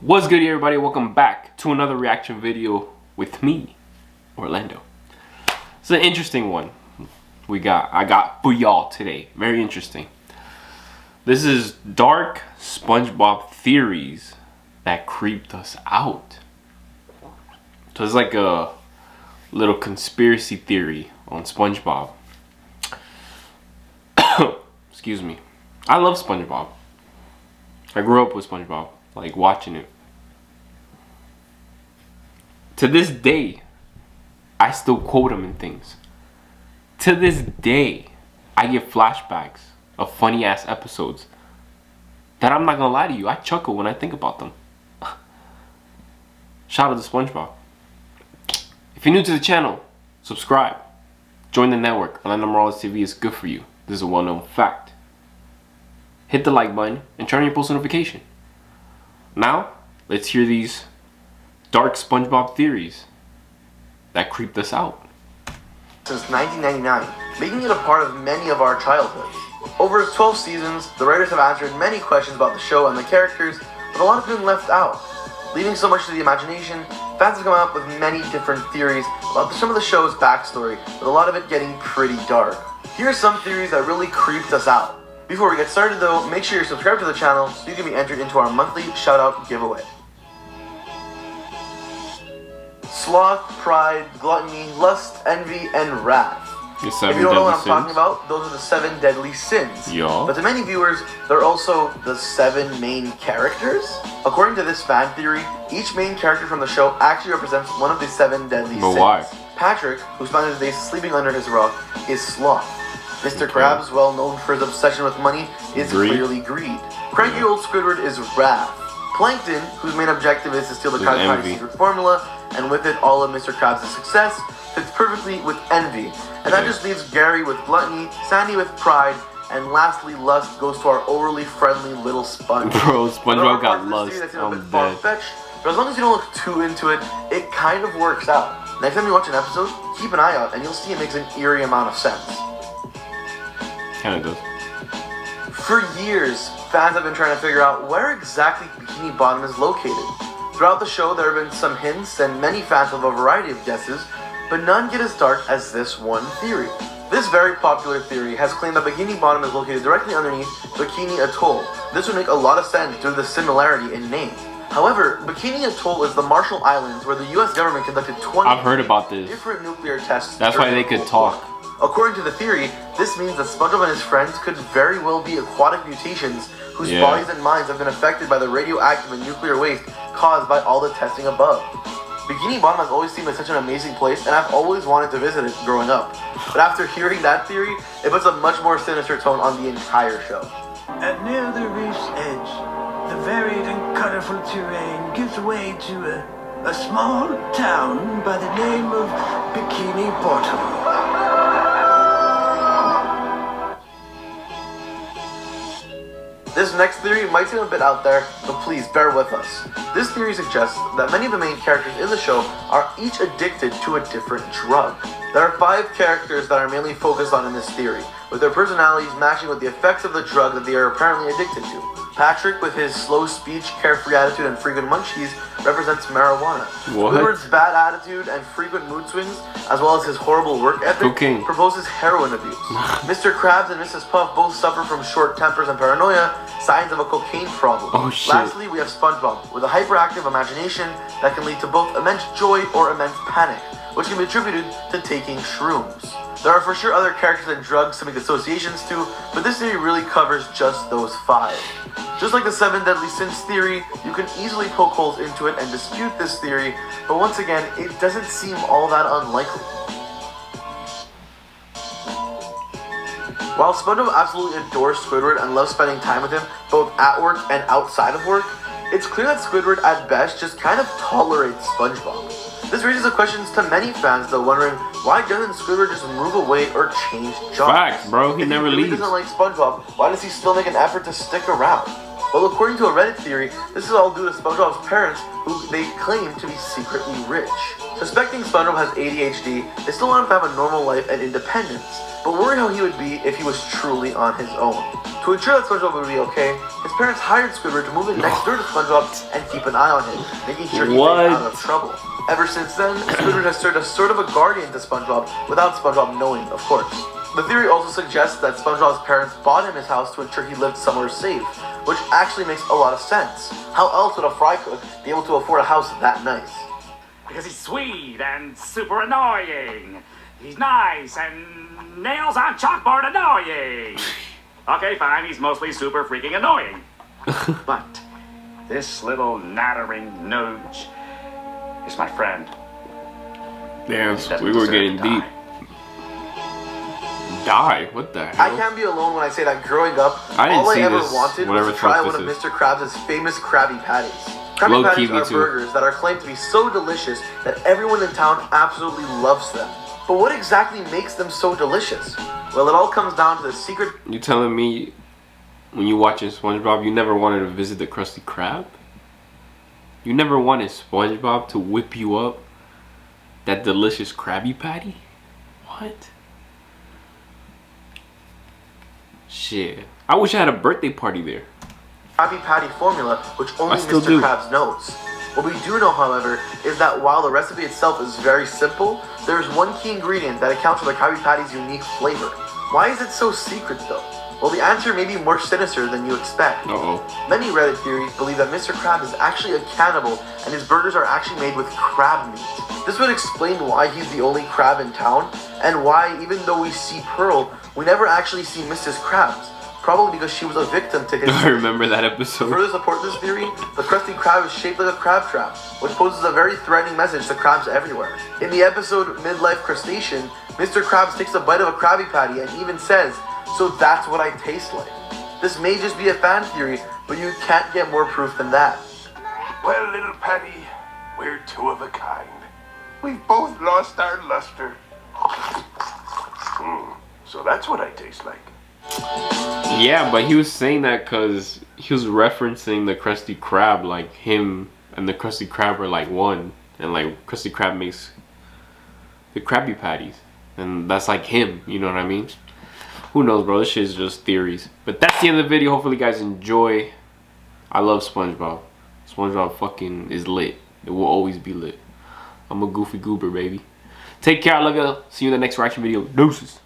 What's good, everybody? Welcome back to another reaction video with me, Orlando. It's an interesting one I got for y'all today. Very interesting. This is dark SpongeBob theories that creeped us out. So it's like a little conspiracy theory on SpongeBob. Excuse me. I love SpongeBob. I grew up with SpongeBob, like watching it. To this day, I still quote him in things. To this day, I get flashbacks of funny ass episodes that I'm not gonna lie to you, I chuckle when I think about them. Shout out to SpongeBob. If you're new to the channel, subscribe. Join the network. Orlando Morales TV is good for you. This is a well-known fact. Hit the like button and turn on your post notification. Now, let's hear these dark SpongeBob theories that creeped us out. Since 1999, making it a part of many of our childhoods. Over 12 seasons, the writers have answered many questions about the show and the characters, but a lot have been left out. Leaving so much to the imagination, fans have come up with many different theories about some of the show's backstory, with a lot of it getting pretty dark. Here are some theories that really creeped us out. Before we get started though, make sure you're subscribed to the channel so you can be entered into our monthly shout-out giveaway. Sloth, pride, gluttony, lust, envy, and wrath. If you don't know what I'm talking about, those are the 7 deadly sins. Yeah. But to many viewers, they're also the 7 main characters. According to this fan theory, each main character from the show actually represents one of the 7 deadly sins. Why? Patrick, who spent his days sleeping under his rock, is sloth. Mr. Krabs, well known for his obsession with money, is clearly greed. Cranky old Squidward is wrath. Plankton, whose main objective is to steal the Krabs Patty's secret formula, and with it all of Mr. Krabs' success, fits perfectly with envy. And that just leaves Gary with gluttony, Sandy with pride, and lastly, lust goes to our overly friendly little sponge. Bro, SpongeBob got lust. I'm dead. But as long as you don't look too into it, it kind of works out. Next time you watch an episode, keep an eye out, and you'll see it makes an eerie amount of sense. Kinda does. For years, fans have been trying to figure out where exactly Bikini Bottom is located. Throughout the show, there have been some hints, and many fans have a variety of guesses, but none get as dark as this one theory. This very popular theory has claimed that Bikini Bottom is located directly underneath Bikini Atoll. This would make a lot of sense due to the similarity in name. However, Bikini Atoll is the Marshall Islands where the US government conducted 20 I've heard about this. different nuclear tests. That's why they could talk. According to the theory, this means that SpongeBob and his friends could very well be aquatic mutations whose bodies and minds have been affected by the radioactive and nuclear waste caused by all the testing above. Bikini Bottom has always seemed like such an amazing place, and I've always wanted to visit it growing up. But after hearing that theory, it puts a much more sinister tone on the entire show. And near the reef's edge, the varied and colorful terrain gives way to a small town by the name of Bikini Bottom. This next theory might seem a bit out there, but please bear with us. This theory suggests that many of the main characters in the show are each addicted to a different drug. There are 5 characters that are mainly focused on in this theory, with their personalities matching with the effects of the drug that they are apparently addicted to. Patrick, with his slow speech, carefree attitude, and frequent munchies, represents marijuana. Squidward's bad attitude and frequent mood swings, as well as his horrible work ethic, proposes heroin abuse. Mr. Krabs and Mrs. Puff both suffer from short tempers and paranoia, signs of a cocaine problem. Lastly, we have SpongeBob, with a hyperactive imagination that can lead to both immense joy or immense panic, which can be attributed to taking shrooms. There are for sure other characters and drugs to make associations to, but this theory really covers just those 5. Just like the 7 deadly sins theory, you can easily poke holes into it and dispute this theory, but once again, it doesn't seem all that unlikely. While SpongeBob absolutely adores Squidward and loves spending time with him, both at work and outside of work, it's clear that Squidward at best just kind of tolerates SpongeBob. This raises the questions to many fans though, wondering why doesn't Squidward just move away or change jobs? Facts, bro. He never leaves. If he really doesn't like SpongeBob, why does he still make an effort to stick around? Well, according to a Reddit theory, this is all due to SpongeBob's parents, who they claim to be secretly rich. Suspecting SpongeBob has ADHD, they still want him to have a normal life and independence, but worry how he would be if he was truly on his own. To ensure that SpongeBob would be okay, his parents hired Squidward to move in next door to SpongeBob and keep an eye on him, making sure he stays out of trouble. Ever since then, Squidward has served as sort of a guardian to SpongeBob, without SpongeBob knowing, of course. The theory also suggests that SpongeBob's parents bought him his house to ensure he lived somewhere safe, which actually makes a lot of sense. How else would a fry cook be able to afford a house that nice? Because he's sweet and super annoying. He's nice and nails on chalkboard annoying. Okay, fine, he's mostly super freaking annoying. But this little nattering nudge is my friend. Damn, we were getting deep. Die? What the hell? I can't be alone when I say that growing up, I all I ever wanted was to try one of is. Mr. Krabs' famous Krabby Patties. Krabby Patties are burgers that are claimed to be so delicious that everyone in town absolutely loves them. But what exactly makes them so delicious? Well, it all comes down to the secret... You telling me when you watching SpongeBob, you never wanted to visit the Krusty Krab? You never wanted SpongeBob to whip you up that delicious Krabby Patty? What? Shit. I wish I had a birthday party there. Krabby Patty formula, which only Mr. Krabs knows. What we do know, however, is that while the recipe itself is very simple, there is one key ingredient that accounts for the Krabby Patty's unique flavor. Why is it so secret, though? Well, the answer may be more sinister than you expect. Many Reddit theories believe that Mr. Krabs is actually a cannibal and his burgers are actually made with crab meat. This would explain why he's the only crab in town, and why, even though we see Pearl, we never actually see Mrs. Krabs. Probably because she was a victim to his... I remember that episode. To further support this theory, the Krusty Krab is shaped like a crab trap, which poses a very threatening message to crabs everywhere. In the episode Midlife Crustacean, Mr. Krabs takes a bite of a Krabby Patty and even says, "So that's what I taste like." This may just be a fan theory, but you can't get more proof than that. Well, little Patty, we're two of a kind. We've both lost our luster. So that's what I taste like. Yeah, but he was saying that because he was referencing the Krusty Krab, like him and the Krusty Krab are like one, and like Krusty Krab makes the Krabby Patties, and that's like him, you know what I mean? Who knows, bro? This shit is just theories. But that's the end of the video. Hopefully you guys enjoy. I love SpongeBob. SpongeBob fucking is lit. It will always be lit. I'm a goofy goober, baby. Take care. I love you. See you in the next reaction video. Deuces.